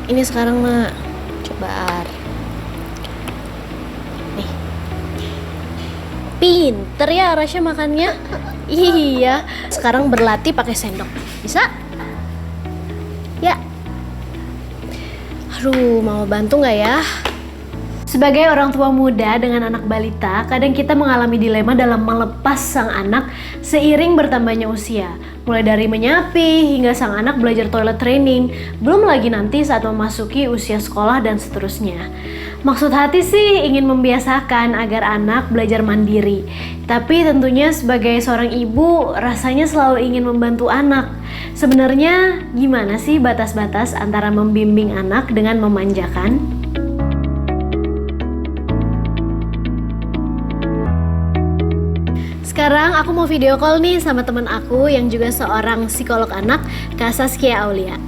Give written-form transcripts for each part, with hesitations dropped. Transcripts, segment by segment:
Ini sekarang nak, coba. Nih, pinter ya Rasya makannya. Iya, sekarang berlatih pakai sendok. Bisa? Ya. Aduh, mau bantu nggak ya? Sebagai orang tua muda dengan anak balita, kadang kita mengalami dilema dalam melepas sang anak seiring bertambahnya usia. Mulai dari menyapi hingga sang anak belajar toilet training, belum lagi nanti saat memasuki usia sekolah dan seterusnya. Maksud hati sih ingin membiasakan agar anak belajar mandiri. Tapi tentunya sebagai seorang ibu, rasanya selalu ingin membantu anak. Sebenarnya gimana sih batas-batas antara membimbing anak dengan memanjakan? Sekarang aku mau video call nih sama teman aku yang juga seorang psikolog anak, Kak Saskia Aulia.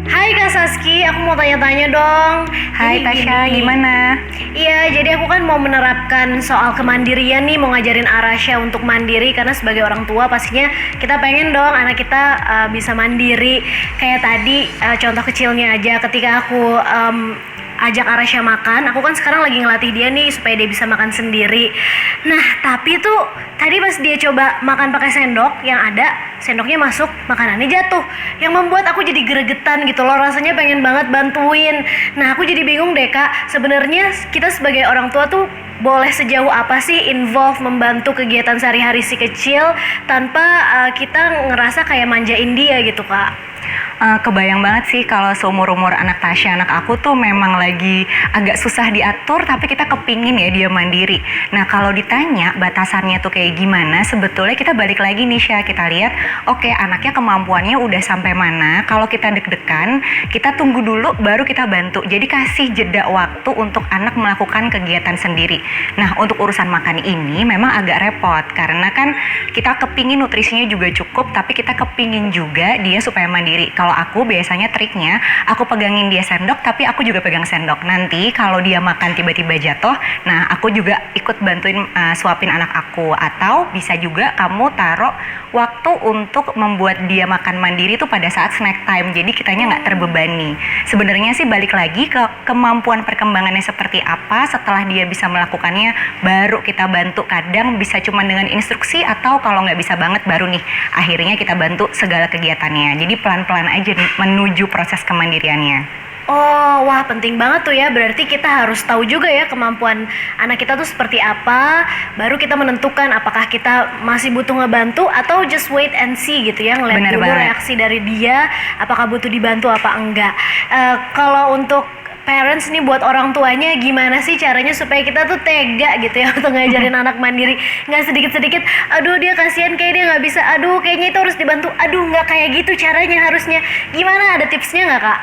Hai Kak Saski, aku mau tanya-tanya dong. Hai Tasya, gimana? Iya, jadi aku kan mau menerapkan soal kemandirian nih, mau ngajarin Arasya untuk mandiri karena sebagai orang tua pastinya kita pengen dong anak kita bisa mandiri. Kayak tadi contoh kecilnya aja ketika aku ajak Arasya makan, aku kan sekarang lagi ngelatih dia nih supaya dia bisa makan sendiri. Nah, tapi tuh tadi pas dia coba makan pakai sendok, yang ada sendoknya masuk, makanannya jatuh. Yang membuat aku jadi gregetan gitu loh, rasanya pengen banget bantuin. Nah, aku jadi bingung deh Kak, sebenarnya kita sebagai orang tua tuh boleh sejauh apa sih involve membantu kegiatan sehari-hari si kecil tanpa kita ngerasa kayak manjain dia gitu Kak? Kebayang banget sih kalau seumur-umur anak Tasya, anak aku tuh memang lagi agak susah diatur, tapi kita kepingin ya dia mandiri. Nah, kalau ditanya batasannya tuh kayak gimana, sebetulnya kita balik lagi nih Syah, kita lihat oke, anaknya kemampuannya udah sampai mana. Kalau kita deg-degan, kita tunggu dulu baru kita bantu. Jadi kasih jeda waktu untuk anak melakukan kegiatan sendiri. Nah, untuk urusan makan ini memang agak repot karena kan kita kepingin nutrisinya juga cukup, tapi kita kepingin juga dia supaya mandiri. Kalau aku biasanya triknya, aku pegangin dia sendok, tapi aku juga pegang sendok. Nanti kalau dia makan tiba-tiba jatuh, nah aku juga ikut bantuin suapin anak aku. Atau bisa juga kamu taruh waktu untuk membuat dia makan mandiri itu pada saat snack time. Jadi kitanya nggak terbebani. Sebenarnya sih balik lagi ke kemampuan perkembangannya seperti apa. Setelah dia bisa melakukannya, baru kita bantu. Kadang bisa cuma dengan instruksi, atau kalau nggak bisa banget, baru nih akhirnya kita bantu segala kegiatannya. Jadi pelan-pelan aja menuju proses kemandiriannya. Oh, wah penting banget tuh ya. Berarti kita harus tahu juga ya kemampuan anak kita tuh seperti apa. Baru kita menentukan apakah kita masih butuh ngebantu atau just wait and see gitu ya. Ngeliat dulu reaksi dari dia, apakah butuh dibantu apa enggak. Kalau untuk parents nih, buat orang tuanya gimana sih caranya supaya kita tuh tega gitu ya untuk ngajarin anak mandiri, nggak sedikit-sedikit aduh dia kasihan kayak dia nggak bisa, aduh kayaknya itu harus dibantu, aduh nggak kayak gitu caranya harusnya. Gimana, ada tipsnya nggak Kak?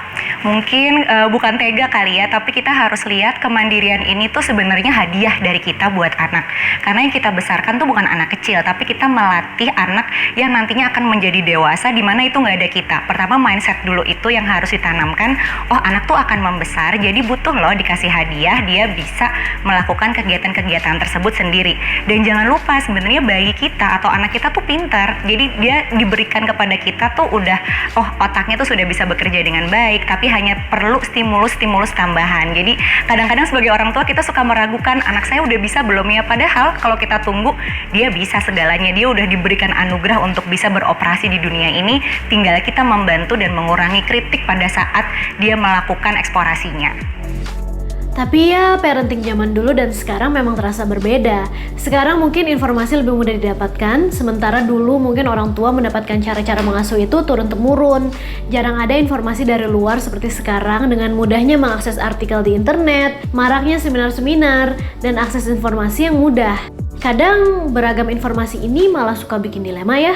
Mungkin bukan tega kali ya, tapi kita harus lihat kemandirian ini tuh sebenarnya hadiah dari kita buat anak. Karena yang kita besarkan tuh bukan anak kecil, tapi kita melatih anak yang nantinya akan menjadi dewasa, di mana itu nggak ada kita. Pertama, mindset dulu itu yang harus ditanamkan. Oh, anak tuh akan membesar, jadi butuh loh dikasih hadiah, dia bisa melakukan kegiatan-kegiatan tersebut sendiri. Dan jangan lupa sebenarnya bayi kita atau anak kita tuh pintar, jadi dia diberikan kepada kita tuh udah, oh otaknya tuh sudah bisa bekerja dengan baik, tapi hanya perlu stimulus tambahan. Jadi kadang-kadang sebagai orang tua kita suka meragukan, anak saya udah bisa belum ya, padahal kalau kita tunggu dia bisa segalanya, dia udah diberikan anugerah untuk bisa beroperasi di dunia ini, tinggal kita membantu dan mengurangi kritik pada saat dia melakukan eksplorasinya. Tapi ya parenting zaman dulu dan sekarang memang terasa berbeda. Sekarang mungkin informasi lebih mudah didapatkan, sementara dulu mungkin orang tua mendapatkan cara-cara mengasuh itu turun-temurun. Jarang ada informasi dari luar seperti sekarang dengan mudahnya mengakses artikel di internet, maraknya seminar-seminar, dan akses informasi yang mudah. Kadang beragam informasi ini malah suka bikin dilema ya.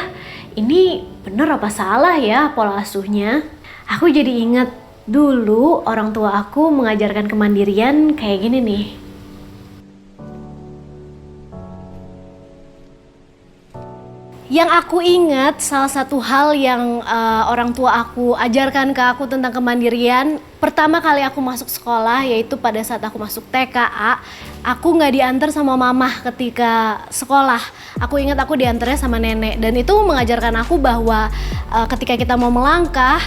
Ini bener apa salah ya pola asuhnya? Aku jadi ingat dulu orang tua aku mengajarkan kemandirian kayak gini nih. Yang aku ingat, salah satu hal yang orang tua aku ajarkan ke aku tentang kemandirian, pertama kali aku masuk sekolah, yaitu pada saat aku masuk TKA, aku nggak diantar sama mama ketika sekolah. Aku ingat aku diantarnya sama nenek, dan itu mengajarkan aku bahwa ketika kita mau melangkah,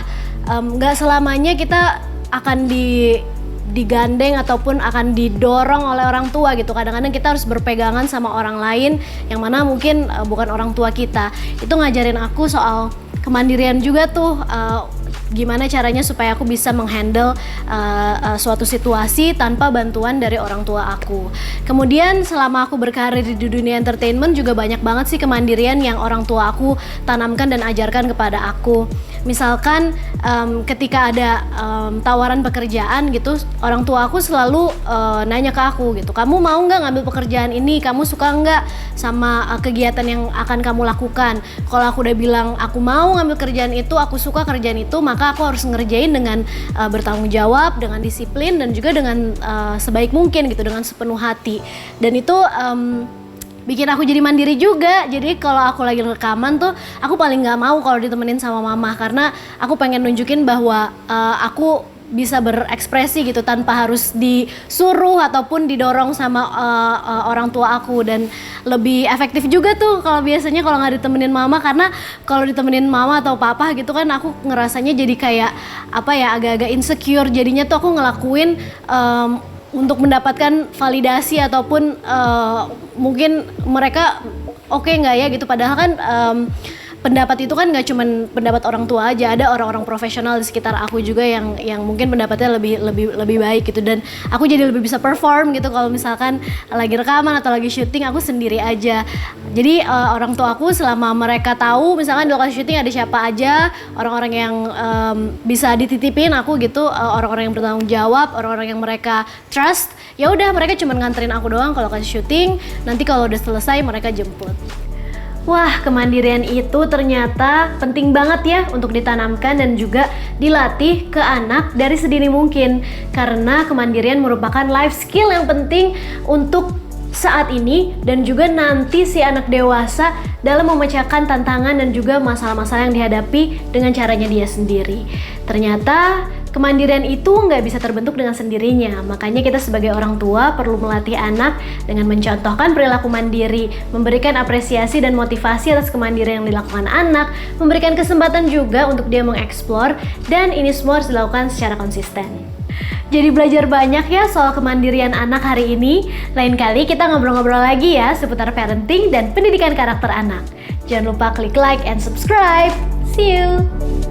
nggak selamanya kita akan digandeng ataupun akan didorong oleh orang tua gitu. Kadang-kadang kita harus berpegangan sama orang lain yang mana mungkin bukan orang tua kita. Itu ngajarin aku soal kemandirian juga tuh, gimana caranya supaya aku bisa menghandle suatu situasi tanpa bantuan dari orang tua aku. Kemudian selama aku berkarir di dunia entertainment juga banyak banget sih kemandirian yang orang tua aku tanamkan dan ajarkan kepada aku. Misalkan ketika ada tawaran pekerjaan gitu, orang tua aku selalu nanya ke aku gitu, kamu mau nggak ngambil pekerjaan ini, kamu suka nggak sama kegiatan yang akan kamu lakukan. Kalau aku udah bilang aku mau ngambil kerjaan itu, aku suka kerjaan itu, maka aku harus ngerjain dengan bertanggung jawab, dengan disiplin, dan juga dengan sebaik mungkin gitu, dengan sepenuh hati. Dan itu bikin aku jadi mandiri juga. Jadi kalau aku lagi rekaman tuh aku paling nggak mau kalau ditemenin sama mama, karena aku pengen nunjukin bahwa aku bisa berekspresi gitu tanpa harus disuruh ataupun didorong sama orang tua aku. Dan lebih efektif juga tuh kalau biasanya kalau nggak ditemenin mama, karena kalau ditemenin mama atau papa gitu kan aku ngerasanya jadi kayak apa ya, agak-agak insecure. Jadinya tuh aku ngelakuin untuk mendapatkan validasi ataupun mungkin mereka oke nggak ya gitu. Padahal kan pendapat itu kan nggak cuman pendapat orang tua aja, ada orang-orang profesional di sekitar aku juga yang mungkin pendapatnya lebih baik gitu. Dan aku jadi lebih bisa perform gitu kalau misalkan lagi rekaman atau lagi syuting aku sendiri aja. Jadi orang tua aku selama mereka tahu misalkan di lokasi syuting ada siapa aja, orang-orang yang bisa dititipin aku gitu, orang-orang yang bertanggung jawab, orang-orang yang mereka trust, ya udah mereka cuma nganterin aku doang ke lokasi syuting. Nanti kalau udah selesai mereka jemput. Wah, kemandirian itu ternyata penting banget ya untuk ditanamkan dan juga dilatih ke anak dari sedini mungkin. Karena kemandirian merupakan life skill yang penting untuk saat ini dan juga nanti si anak dewasa dalam memecahkan tantangan dan juga masalah-masalah yang dihadapi dengan caranya dia sendiri. Ternyata kemandirian itu nggak bisa terbentuk dengan sendirinya. Makanya kita sebagai orang tua perlu melatih anak dengan mencontohkan perilaku mandiri, memberikan apresiasi dan motivasi atas kemandirian yang dilakukan anak, memberikan kesempatan juga untuk dia mengeksplor, dan ini semua harus dilakukan secara konsisten. Jadi belajar banyak ya soal kemandirian anak hari ini. Lain kali kita ngobrol-ngobrol lagi ya seputar parenting dan pendidikan karakter anak. Jangan lupa klik like and subscribe. See you!